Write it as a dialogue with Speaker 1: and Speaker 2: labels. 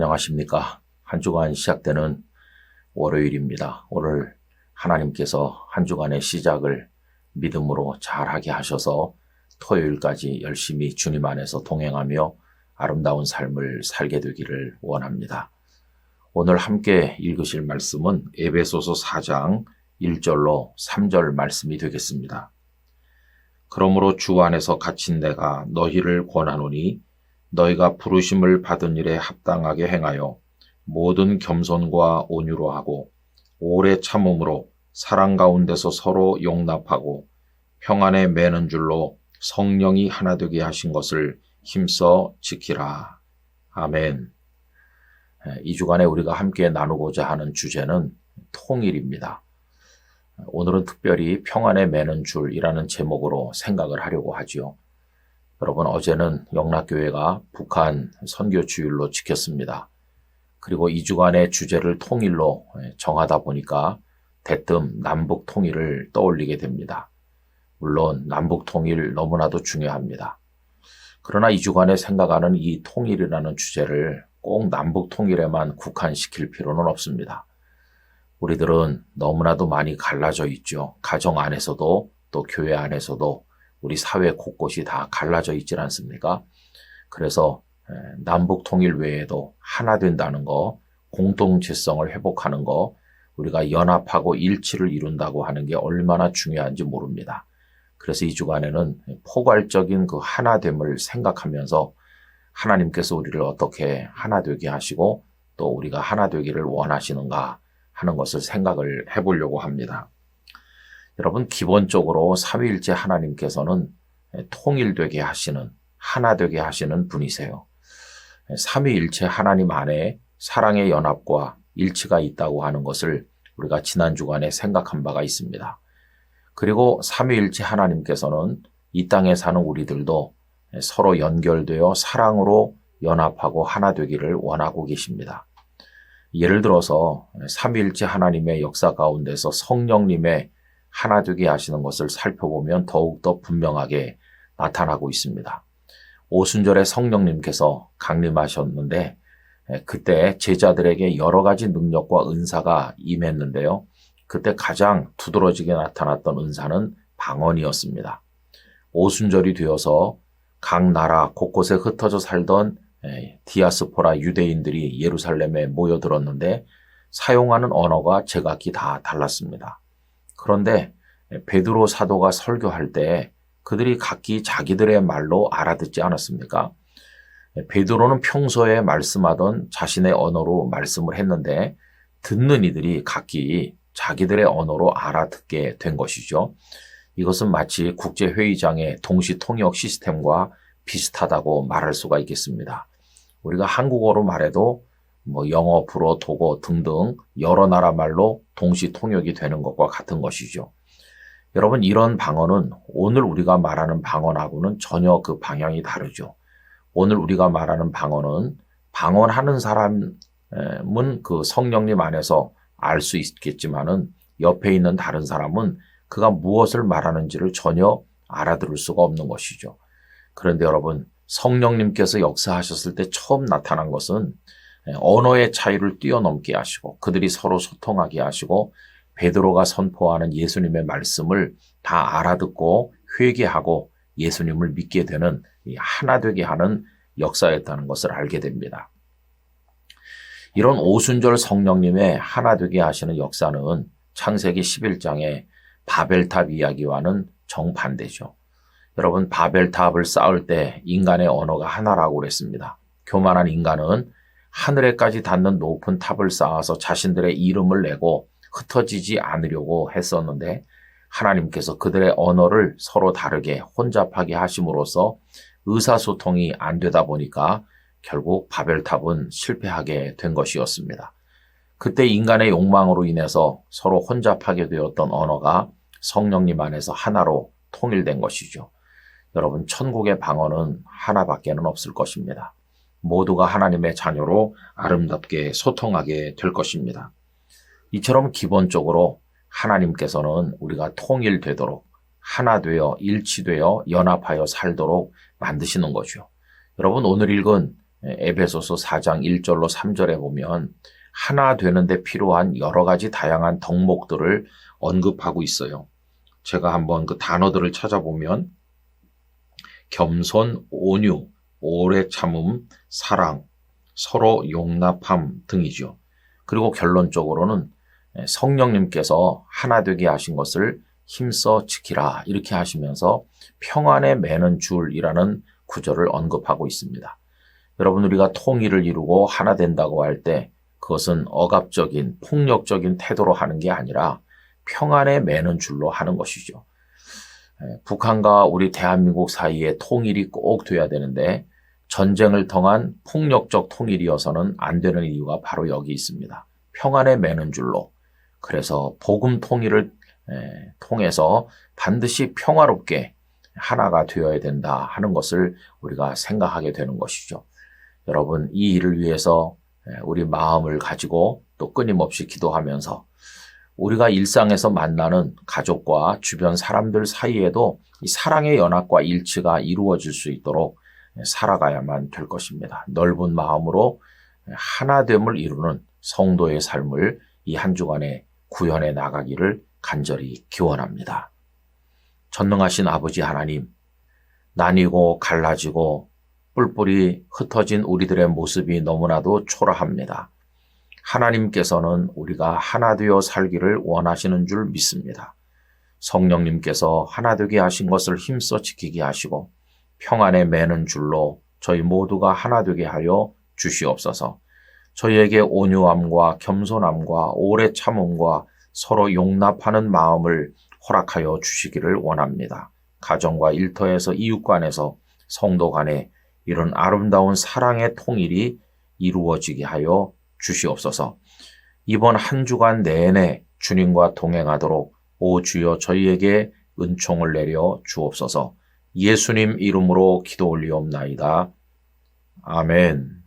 Speaker 1: 안녕하십니까. 한 주간 시작되는 월요일입니다. 오늘 하나님께서 한 주간의 시작을 믿음으로 잘하게 하셔서 토요일까지 열심히 주님 안에서 동행하며 아름다운 삶을 살게 되기를 원합니다. 오늘 함께 읽으실 말씀은 에베소서 4장 1절로 3절 말씀이 되겠습니다. 그러므로 주 안에서 갇힌 내가 너희를 권하노니 너희가 부르심을 받은 일에 합당하게 행하여 모든 겸손과 온유로 하고 오래 참음으로 사랑 가운데서 서로 용납하고 평안에 매는 줄로 성령이 하나 되게 하신 것을 힘써 지키라. 아멘. 이 주간에 우리가 함께 나누고자 하는 주제는 통일입니다. 오늘은 특별히 평안에 매는 줄이라는 제목으로 생각을 하려고 하지요. 여러분, 어제는 영락교회가 북한 선교 주일로 지켰습니다. 그리고 이 주간의 주제를 통일로 정하다 보니까 대뜸 남북 통일을 떠올리게 됩니다. 물론 남북 통일 너무나도 중요합니다. 그러나 이 주간에 생각하는 이 통일이라는 주제를 꼭 남북 통일에만 국한시킬 필요는 없습니다. 우리들은 너무나도 많이 갈라져 있죠. 가정 안에서도 또 교회 안에서도 우리 사회 곳곳이 다 갈라져 있지 않습니까? 그래서 남북 통일 외에도 하나 된다는 거, 공동체성을 회복하는 거, 우리가 연합하고 일치를 이룬다고 하는 게 얼마나 중요한지 모릅니다. 그래서 이 주간에는 포괄적인 그 하나됨을 생각하면서 하나님께서 우리를 어떻게 하나 되게 하시고 또 우리가 하나 되기를 원하시는가 하는 것을 생각을 해보려고 합니다. 여러분, 기본적으로 삼위일체 하나님께서는 통일되게 하시는, 하나 되게 하시는 분이세요. 삼위일체 하나님 안에 사랑의 연합과 일치가 있다고 하는 것을 우리가 지난 주간에 생각한 바가 있습니다. 그리고 삼위일체 하나님께서는 이 땅에 사는 우리들도 서로 연결되어 사랑으로 연합하고 하나 되기를 원하고 계십니다. 예를 들어서 삼위일체 하나님의 역사 가운데서 성령님의 하나 되게 하시는 것을 살펴보면 더욱더 분명하게 나타나고 있습니다. 오순절에 성령님께서 강림하셨는데 그때 제자들에게 여러 가지 능력과 은사가 임했는데요. 그때 가장 두드러지게 나타났던 은사는 방언이었습니다. 오순절이 되어서 각 나라 곳곳에 흩어져 살던 디아스포라 유대인들이 예루살렘에 모여들었는데 사용하는 언어가 제각기 다 달랐습니다. 그런데 베드로 사도가 설교할 때 그들이 각기 자기들의 말로 알아듣지 않았습니까? 베드로는 평소에 말씀하던 자신의 언어로 말씀을 했는데 듣는 이들이 각기 자기들의 언어로 알아듣게 된 것이죠. 이것은 마치 국제회의장의 동시통역 시스템과 비슷하다고 말할 수가 있겠습니다. 우리가 한국어로 말해도 영어, 불어, 독어 등등 여러 나라 말로 동시통역이 되는 것과 같은 것이죠. 여러분, 이런 방언은 오늘 우리가 말하는 방언하고는 전혀 그 방향이 다르죠. 오늘 우리가 말하는 방언은 방언하는 사람은 그 성령님 안에서 알 수 있겠지만은 옆에 있는 다른 사람은 그가 무엇을 말하는지를 전혀 알아들을 수가 없는 것이죠. 그런데 여러분, 성령님께서 역사하셨을 때 처음 나타난 것은 언어의 차이를 뛰어넘게 하시고 그들이 서로 소통하게 하시고 베드로가 선포하는 예수님의 말씀을 다 알아듣고 회개하고 예수님을 믿게 되는 하나 되게 하는 역사였다는 것을 알게 됩니다. 이런 오순절 성령님의 하나 되게 하시는 역사는 창세기 11장의 바벨탑 이야기와는 정반대죠. 여러분, 바벨탑을 쌓을 때 인간의 언어가 하나라고 그랬습니다. 교만한 인간은 하늘에까지 닿는 높은 탑을 쌓아서 자신들의 이름을 내고 흩어지지 않으려고 했었는데 하나님께서 그들의 언어를 서로 다르게 혼잡하게 하심으로써 의사소통이 안 되다 보니까 결국 바벨탑은 실패하게 된 것이었습니다. 그때 인간의 욕망으로 인해서 서로 혼잡하게 되었던 언어가 성령님 안에서 하나로 통일된 것이죠. 여러분, 천국의 방언은 하나밖에는 없을 것입니다. 모두가 하나님의 자녀로 아름답게 소통하게 될 것입니다. 이처럼 기본적으로 하나님께서는 우리가 통일되도록 하나 되어 일치되어 연합하여 살도록 만드시는 거죠. 여러분, 오늘 읽은 에베소서 4장 1절로 3절에 보면 하나 되는데 필요한 여러 가지 다양한 덕목들을 언급하고 있어요. 제가 한번 그 단어들을 찾아보면 겸손, 온유, 오래 참음, 사랑, 서로 용납함 등이죠. 그리고 결론적으로는 성령님께서 하나 되게 하신 것을 힘써 지키라 이렇게 하시면서 평안에 매는 줄이라는 구절을 언급하고 있습니다. 여러분, 우리가 통일을 이루고 하나 된다고 할 때 그것은 억압적인 폭력적인 태도로 하는 게 아니라 평안에 매는 줄로 하는 것이죠. 북한과 우리 대한민국 사이에 통일이 꼭 돼야 되는데 전쟁을 통한 폭력적 통일이어서는 안 되는 이유가 바로 여기 있습니다. 평안에 매는 줄로. 그래서 복음 통일을 통해서 반드시 평화롭게 하나가 되어야 된다 하는 것을 우리가 생각하게 되는 것이죠. 여러분, 이 일을 위해서 우리 마음을 가지고 또 끊임없이 기도하면서 우리가 일상에서 만나는 가족과 주변 사람들 사이에도 이 사랑의 연합과 일치가 이루어질 수 있도록 살아가야만 될 것입니다. 넓은 마음으로 하나됨을 이루는 성도의 삶을 이 한 주간에 구현해 나가기를 간절히 기원합니다. 전능하신 아버지 하나님, 나뉘고 갈라지고 뿔뿔이 흩어진 우리들의 모습이 너무나도 초라합니다. 하나님께서는 우리가 하나 되어 살기를 원하시는 줄 믿습니다. 성령님께서 하나 되게 하신 것을 힘써 지키게 하시고 평안에 매는 줄로 저희 모두가 하나 되게 하여 주시옵소서. 저희에게 온유함과 겸손함과 오래 참음과 서로 용납하는 마음을 허락하여 주시기를 원합니다. 가정과 일터에서 이웃 간에서 성도 간에 이런 아름다운 사랑의 통일이 이루어지게 하여 주시옵소서. 이번 한 주간 내내 주님과 동행하도록 오 주여 저희에게 은총을 내려 주옵소서. 예수님 이름으로 기도 올리옵나이다. 아멘.